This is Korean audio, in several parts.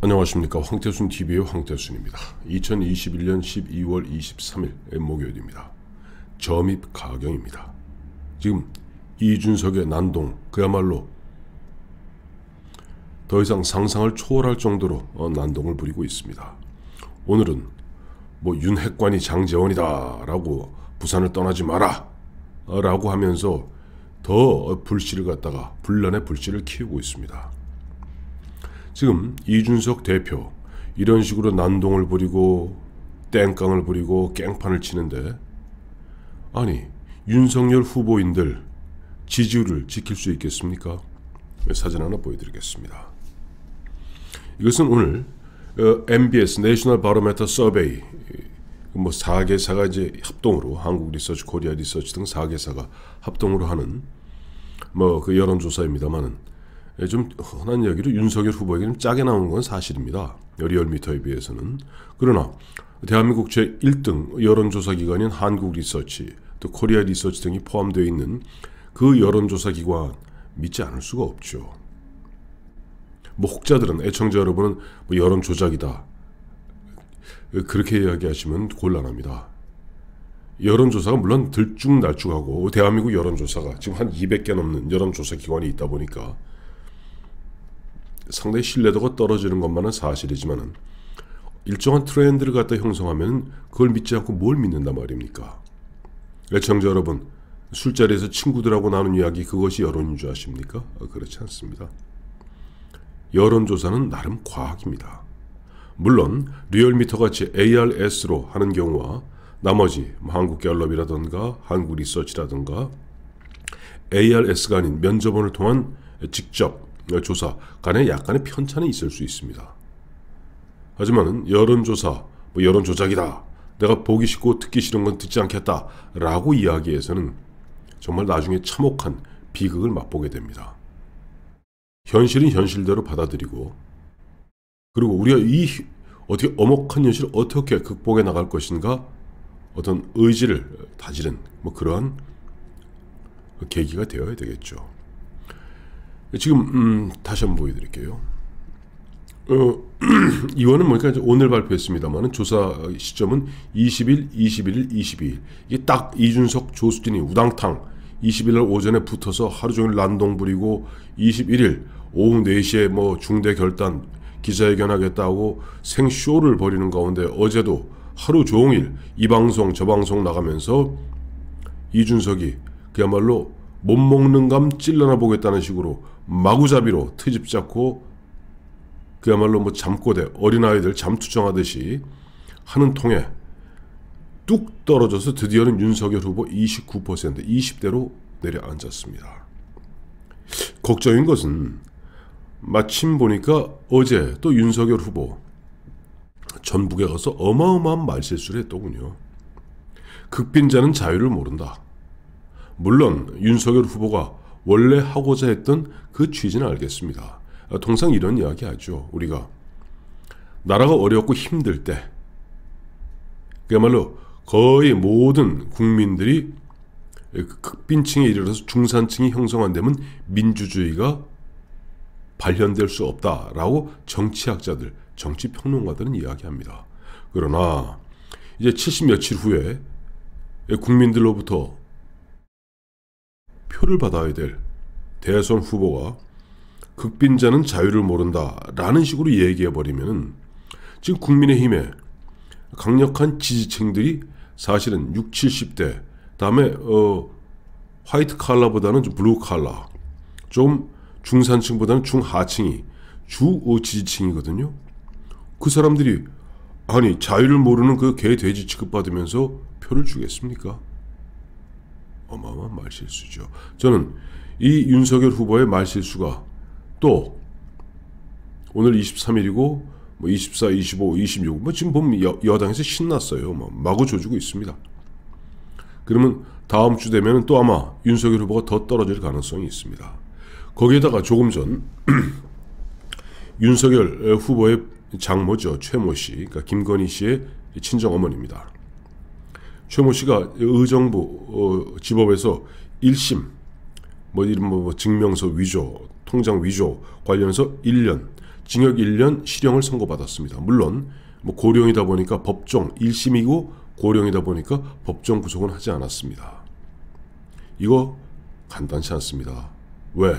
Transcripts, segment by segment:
안녕하십니까. 황태순 TV의 황태순입니다. 2021년 12월 23일 목요일입니다. 점입 가경입니다. 지금 이준석의 난동 그야말로 더 이상 상상을 초월할 정도로 난동을 부리고 있습니다. 오늘은 윤핵관이 장제원이다 라고 부산을 떠나지 마라 라고 하면서 더 불씨를 갖다가 분란의 불씨를 키우고 있습니다. 지금 이준석 대표 이런 식으로 난동을 부리고 땡깡을 부리고 깽판을 치는데, 아니 윤석열 후보인들 지지율을 지킬 수 있겠습니까? 사진 하나 보여드리겠습니다. 이것은 오늘 MBS 내셔널 바로메터 서베이 4개사가 이제 합동으로 한국 리서치, 코리아 리서치 등 4개사가 합동으로 하는 그 여론조사입니다만은, 좀 흔한 이야기로 윤석열 후보에게 좀 짜게 나오는 건 사실입니다. 리얼미터에 비해서는. 그러나 대한민국 제1등 여론조사 기관인 한국 리서치, 또 코리아 리서치 등이 포함되어 있는 그 여론조사 기관 믿지 않을 수가 없죠. 혹자들은, 애청자 여러분은 여론 조작이다 그렇게 이야기하시면 곤란합니다. 여론조사가 물론 들쭉날쭉하고, 대한민국 여론조사가 지금 한 200개 넘는 여론조사 기관이 있다 보니까 상당히 신뢰도가 떨어지는 것만은 사실이지만은, 일정한 트렌드를 갖다 형성하면 그걸 믿지 않고 뭘 믿는단 말입니까? 애청자 여러분, 술자리에서 친구들하고 나눈 이야기, 그것이 여론인 줄 아십니까? 그렇지 않습니다. 여론조사는 나름 과학입니다. 물론 리얼미터 같이 ARS로 하는 경우와 나머지 한국갤럽이라든가 한국 리서치라든가 ARS가 아닌 면접원을 통한 직접 조사 간에 약간의 편차는 있을 수 있습니다. 하지만 여론조사, 여론 조작이다, 내가 보기 싫고 듣기 싫은 건 듣지 않겠다 라고 이야기해서는 정말 나중에 참혹한 비극을 맛보게 됩니다. 현실은 현실대로 받아들이고, 그리고 우리가 이 어떻게 엄혹한 현실을 어떻게 극복해 나갈 것인가 어떤 의지를 다지는 그러한 계기가 되어야 되겠죠. 지금 다시 한번 보여드릴게요. 이거는 오늘 발표했습니다만 조사 시점은 20일, 21일, 22일. 이게 딱 이준석, 조수진이 우당탕 20일 날 오전에 붙어서 하루 종일 난동 부리고, 21일 오후 4시에 중대 결단 기자회견하겠다고 생쇼를 벌이는 가운데 어제도 하루 종일 이 방송 저 방송 나가면서 이준석이 그야말로 못 먹는 감 찔러나 보겠다는 식으로 마구잡이로 트집 잡고, 그야말로 잠꼬대, 어린아이들 잠투정하듯이 하는 통에 뚝 떨어져서 드디어는 윤석열 후보 29%, 20대로 내려앉았습니다. 걱정인 것은 마침 보니까 어제 또 윤석열 후보 전북에 가서 어마어마한 말실수를 했더군요. 극빈자는 자유를 모른다. 물론 윤석열 후보가 원래 하고자 했던 그 취지는 알겠습니다. 통상 이런 이야기 하죠. 우리가 나라가 어렵고 힘들 때 그야말로 거의 모든 국민들이 극빈층에 이르러서 중산층이 형성한다면 민주주의가 발현될 수 없다라고 정치학자들, 정치평론가들은 이야기합니다. 그러나 이제 70 며칠 후에 국민들로부터 표를 받아야 될 대선 후보가 극빈자는 자유를 모른다라는 식으로 얘기해버리면, 지금 국민의힘의 강력한 지지층들이 사실은 60, 70대, 다음에 화이트 칼라보다는 좀 블루 칼라, 좀 중산층보다는 중하층이 주 지지층이거든요. 그 사람들이 아니 자유를 모르는 그 개 돼지 취급받으면서 표를 주겠습니까? 어마어마한 말실수죠. 저는 이 윤석열 후보의 말실수가 또 오늘 23일이고 24, 25, 26 지금 보면 여당에서 신났어요. 마구 조지고 있습니다. 그러면 다음 주 되면 또 아마 윤석열 후보가 더 떨어질 가능성이 있습니다. 거기에다가 조금 전 윤석열 후보의 장모죠. 최모 씨, 그러니까 김건희 씨의 친정 어머니입니다. 최모 씨가 의정부 지법에서 1심 뭐 이런 뭐 증명서 위조, 통장 위조 관련해서 1년, 징역 1년, 실형을 선고받았습니다. 물론 뭐 고령이다 보니까 법정 1심이고 고령이다 보니까 법정 구속은 하지 않았습니다. 이거 간단치 않습니다. 왜?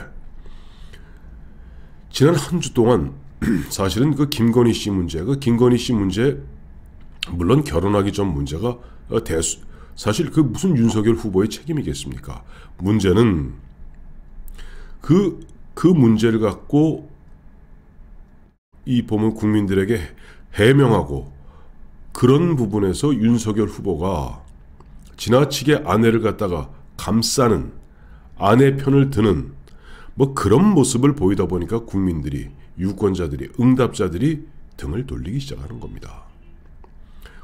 지난 한 주 동안 사실은 그 김건희 씨 문제, 물론 결혼하기 전 문제가 사실 그 무슨 윤석열 후보의 책임이겠습니까? 문제는 그 문제를 갖고 이 보면 국민들에게 해명하고 그런 부분에서 윤석열 후보가 지나치게 아내를 갖다가 감싸는, 아내 편을 드는 뭐 그런 모습을 보이다 보니까 국민들이, 유권자들이, 응답자들이 등을 돌리기 시작하는 겁니다.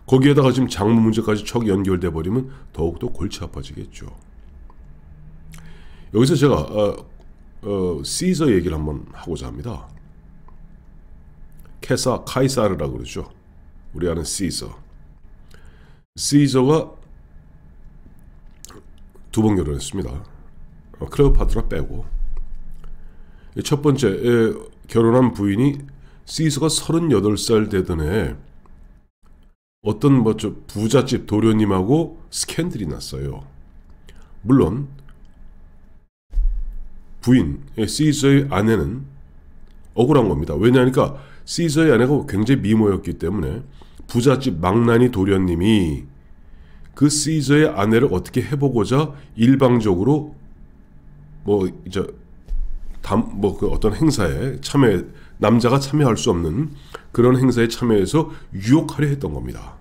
거기에다가 지금 장모 문제까지 척 연결돼 버리면 더욱더 골치 아파지겠죠. 여기서 제가 시저 얘기를 한번 하고자 합니다. 카이사르라고 그러죠. 우리 아는 시저. 시저가 두 번 결혼했습니다. 클레오파트라 빼고. 첫 번째 결혼한 부인이 시저가 38살 되던 해에 어떤 부잣집 도련님하고 스캔들이 났어요. 물론 부인, 시저의 아내는 억울한 겁니다. 왜냐하니까 시저의 아내가 굉장히 미모였기 때문에 부잣집 망나니 도련님이 그 시저의 아내를 어떻게 해보고자 일방적으로 그 어떤 행사에 남자가 참여할 수 없는 그런 행사에 참여해서 유혹하려 했던 겁니다.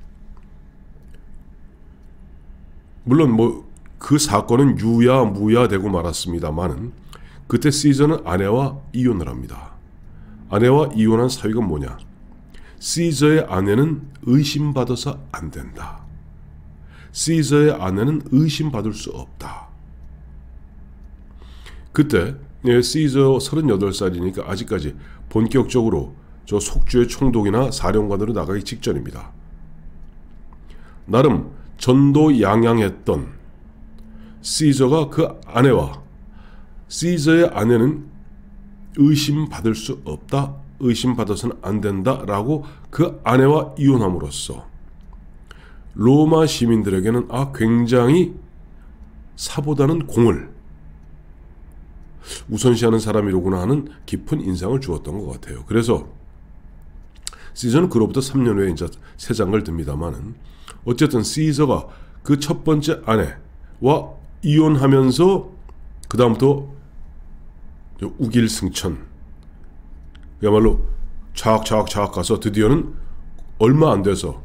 물론 그 사건은 유야 무야 되고 말았습니다만은 그때 시저는 아내와 이혼을 합니다. 아내와 이혼한 사유가 뭐냐? 시저의 아내는 의심받아서 안 된다. 시저의 아내는 의심받을 수 없다. 그때 시저 38살이니까 아직까지 본격적으로 저 속주의 총독이나 사령관으로 나가기 직전입니다. 나름 전도양양했던 시저가 그 아내와 시저의 아내는 의심받을 수 없다, 의심받아서는 안 된다 라고 그 아내와 이혼함으로써 로마 시민들에게는 굉장히 사보다는 공을 우선시하는 사람이로구나 하는 깊은 인상을 주었던 것 같아요. 그래서 시저는 그로부터 3년 후에 이제 새 장을 듭니다만은 어쨌든 시저가 그 첫 번째 아내와 이혼하면서 그 다음부터 우길승천, 그야말로 차악차악 가서 드디어는 얼마 안 돼서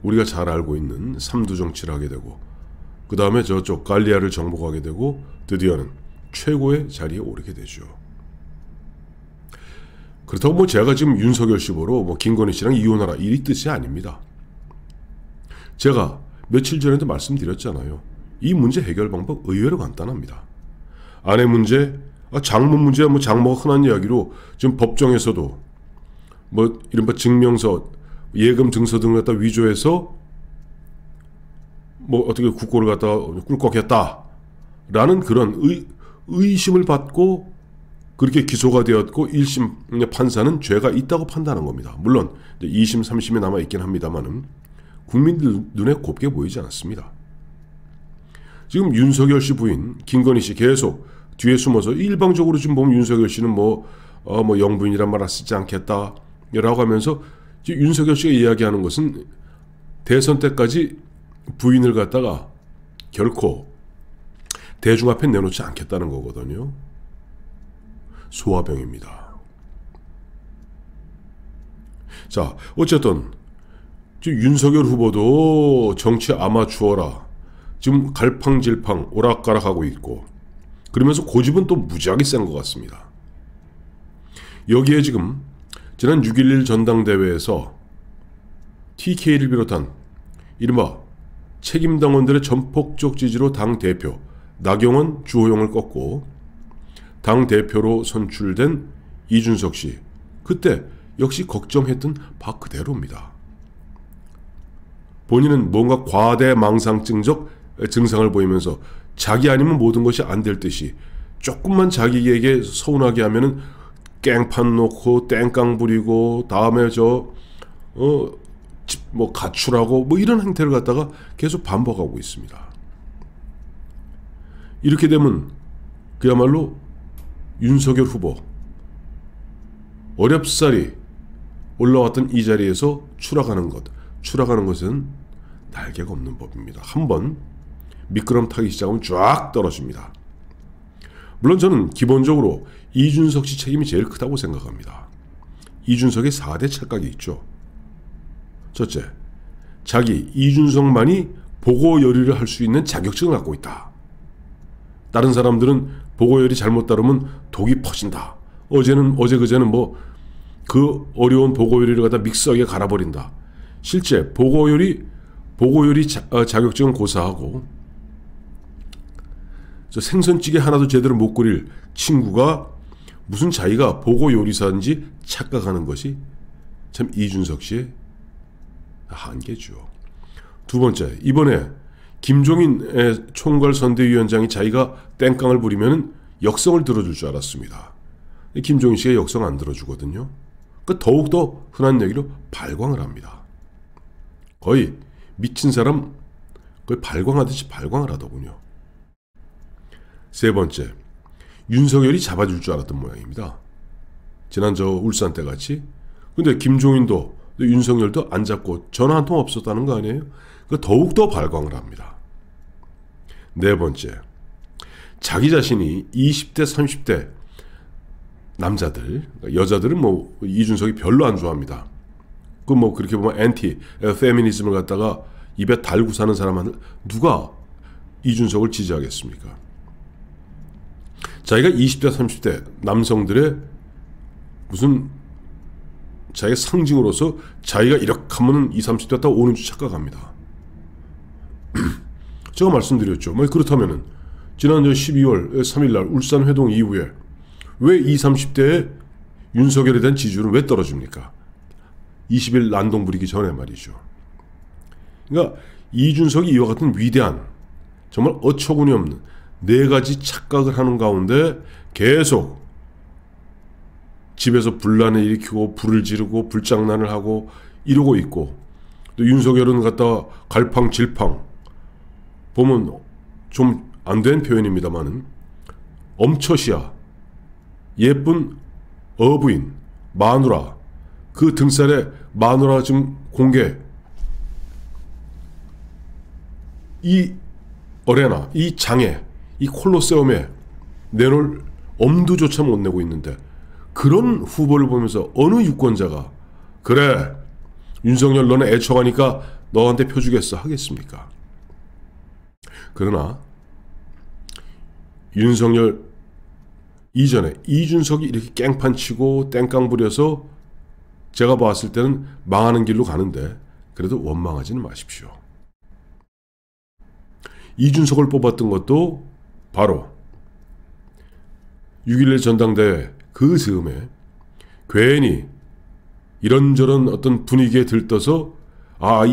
우리가 잘 알고 있는 삼두 정치를 하게 되고 그 다음에 저쪽 갈리아를 정복하게 되고 드디어는 최고의 자리에 오르게 되죠. 그렇다고 제가 지금 윤석열 씨 보러 김건희 씨랑 이혼하라 이 뜻이 아닙니다. 제가 며칠 전에도 말씀드렸잖아요. 이 문제 해결 방법 의외로 간단합니다. 아내 문제, 장모 문제, 장모가 흔한 이야기로 지금 법정에서도 이른바 증명서, 예금 증서 등을 갖다 위조해서 어떻게 국고를 갖다가 꿀꺽했다라는 그런 의심을 받고 그렇게 기소가 되었고 1심 판사는 죄가 있다고 판단한 겁니다. 물론 2심, 3심이 남아있긴 합니다만은 국민들 눈에 곱게 보이지 않습니다. 지금 윤석열 씨 부인 김건희 씨 계속 뒤에 숨어서 일방적으로 지금 보면 윤석열 씨는 영부인이란 말을 쓰지 않겠다 라고 하면서 윤석열 씨가 이야기하는 것은 대선 때까지 부인을 갖다가 결코 대중 앞에 내놓지 않겠다는 거거든요. 소화병입니다. 자, 어쨌든 지금 윤석열 후보도 정치 아마추어라 지금 갈팡질팡 오락가락하고 있고 그러면서 고집은 또 무지하게 센 것 같습니다. 여기에 지금 지난 6.11 전당대회에서 TK를 비롯한 이른바 책임당원들의 전폭적 지지로 당대표 나경원, 주호영을 꺾고 당대표로 선출된 이준석 씨, 그때 역시 걱정했던 바 그대로입니다. 본인은 뭔가 과대망상증적 증상을 보이면서 자기 아니면 모든 것이 안 될 듯이 조금만 자기에게 서운하게 하면은 깽판 놓고 땡깡 부리고 다음에 뭐 가출하고 뭐 이런 행태를 갖다가 계속 반복하고 있습니다. 이렇게 되면 그야말로 윤석열 후보 어렵사리 올라왔던 이 자리에서 추락하는 것은 날개가 없는 법입니다. 한번 미끄럼 타기 시작하면 쫙 떨어집니다. 물론 저는 기본적으로 이준석 씨 책임이 제일 크다고 생각합니다. 이준석의 4대 착각이 있죠. 첫째, 자기 이준석만이 보고요리를 할 수 있는 자격증을 갖고 있다. 다른 사람들은 보고요리 잘못 다루면 독이 퍼진다. 어제 그제는 뭐 그 어려운 보고요리를 갖다 믹서기에 갈아버린다. 실제 보고요리 자격증은 고사하고 저 생선찌개 하나도 제대로 못 끓일 친구가 무슨 자기가 보고요리사인지 착각하는 것이 참 이준석 씨의 한계죠. 두 번째, 이번에 김종인 총괄선대위원장이 자기가 땡깡을 부리면 역성을 들어줄 줄 알았습니다. 김종인 씨가 역성 안 들어주거든요. 그러니까 더욱더 흔한 얘기로 발광을 합니다. 거의 미친 사람 거의 발광하듯이 발광을 하더군요. 세 번째, 윤석열이 잡아줄 줄 알았던 모양입니다. 지난 울산 때 같이. 근데 김종인도 윤석열도 안 잡고 전화 한 통 없었다는 거 아니에요? 그러니까 더욱더 발광을 합니다. 네 번째, 자기 자신이 20대 30대 남자들, 여자들은 뭐 이준석이 별로 안 좋아합니다. 그 뭐 그렇게 보면 엔티 페미니즘을 갖다가 입에 달고 사는 사람한테 누가 이준석을 지지하겠습니까? 자기가 20대 30대 남성들의 무슨 자기의 상징으로서 자기가 이렇게 하면 20, 30대 다 오는 줄 착각합니다. 제가 말씀드렸죠. 뭐 그렇다면은 지난 12월 3일 날 울산 회동 이후에 왜 20, 30대의 윤석열에 대한 지지율은 왜 떨어집니까? 20일 난동 부리기 전에 말이죠. 그러니까 이준석이 이와 같은 위대한 정말 어처구니 없는 네 가지 착각을 하는 가운데 계속 집에서 분란을 일으키고 불을 지르고 불장난을 하고 이러고 있고, 또 윤석열은 갖다 갈팡질팡 보면 좀 안 된 표현입니다만은 엄처시야 예쁜 어부인 마누라 그 등살에 마누라 지금 공개 이 어레나 이 장에 이 콜로세움에 내놓을 엄두조차 못 내고 있는데 그런 후보를 보면서 어느 유권자가 그래 윤석열 너는 애처가니까 너한테 표 주겠어 하겠습니까? 그러나 윤석열 이전에 이준석이 이렇게 깽판 치고 땡깡 부려서 제가 봤을 때는 망하는 길로 가는데 그래도 원망하지는 마십시오. 이준석을 뽑았던 것도 바로 6.11 전당대회 그 즈음에 괜히 이런저런 어떤 분위기에 들떠서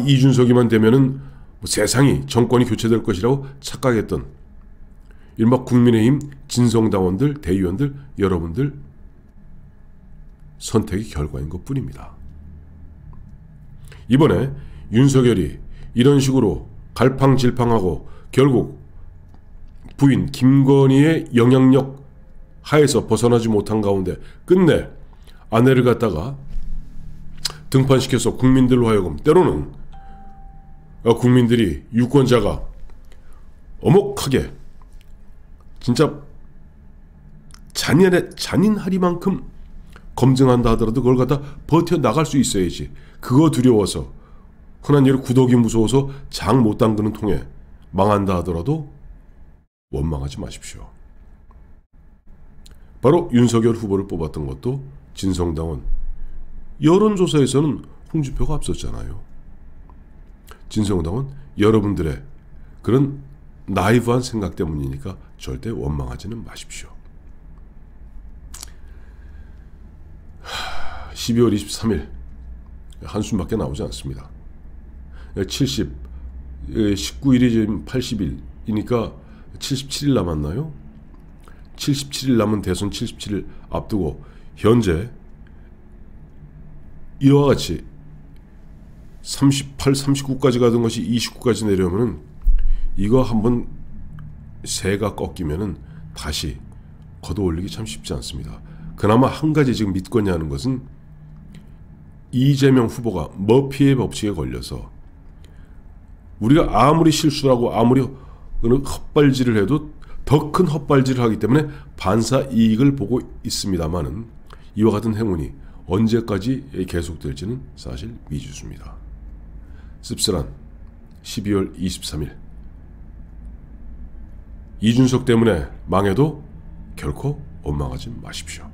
이준석이만 되면은 뭐 세상이 정권이 교체될 것이라고 착각했던 이른바 국민의힘 진성당원들, 대의원들, 여러분들 선택의 결과인 것뿐입니다. 이번에 윤석열이 이런 식으로 갈팡질팡하고 결국 부인 김건희의 영향력 하에서 벗어나지 못한 가운데 끝내 아내를 갖다가 등판시켜서 국민들로 하여금 때로는 국민들이 유권자가 엄혹하게 진짜 잔인하리만큼 검증한다 하더라도 그걸 갖다 버텨나갈 수 있어야지. 그거 두려워서 흔한 예로 구더기 무서워서 장 못 담그는 통에 망한다 하더라도 원망하지 마십시오. 바로 윤석열 후보를 뽑았던 것도 진성당원 여론조사에서는 홍준표가 앞섰잖아요. 진성당원 여러분들의 그런 나이브한 생각 때문이니까 절대 원망하지는 마십시오. 12월 23일 한숨밖에 나오지 않습니다. 19일이 지금 80일이니까 77일 남았나요? 77일 남은 대선 77일 앞두고 현재 이와 같이 38, 39까지 가던 것이 29까지 내려오면은 이거 한번 새가 꺾이면은 다시 걷어올리기 참 쉽지 않습니다. 그나마 한 가지 지금 믿거냐 하는 것은 이재명 후보가 머피의 법칙에 걸려서 우리가 아무리 실수하고 아무리 헛발질을 해도 더 큰 헛발질을 하기 때문에 반사 이익을 보고 있습니다만은 이와 같은 행운이 언제까지 계속될지는 사실 미지수입니다. 씁쓸한 12월 23일 이준석 때문에 망해도 결코 원망하지 마십시오.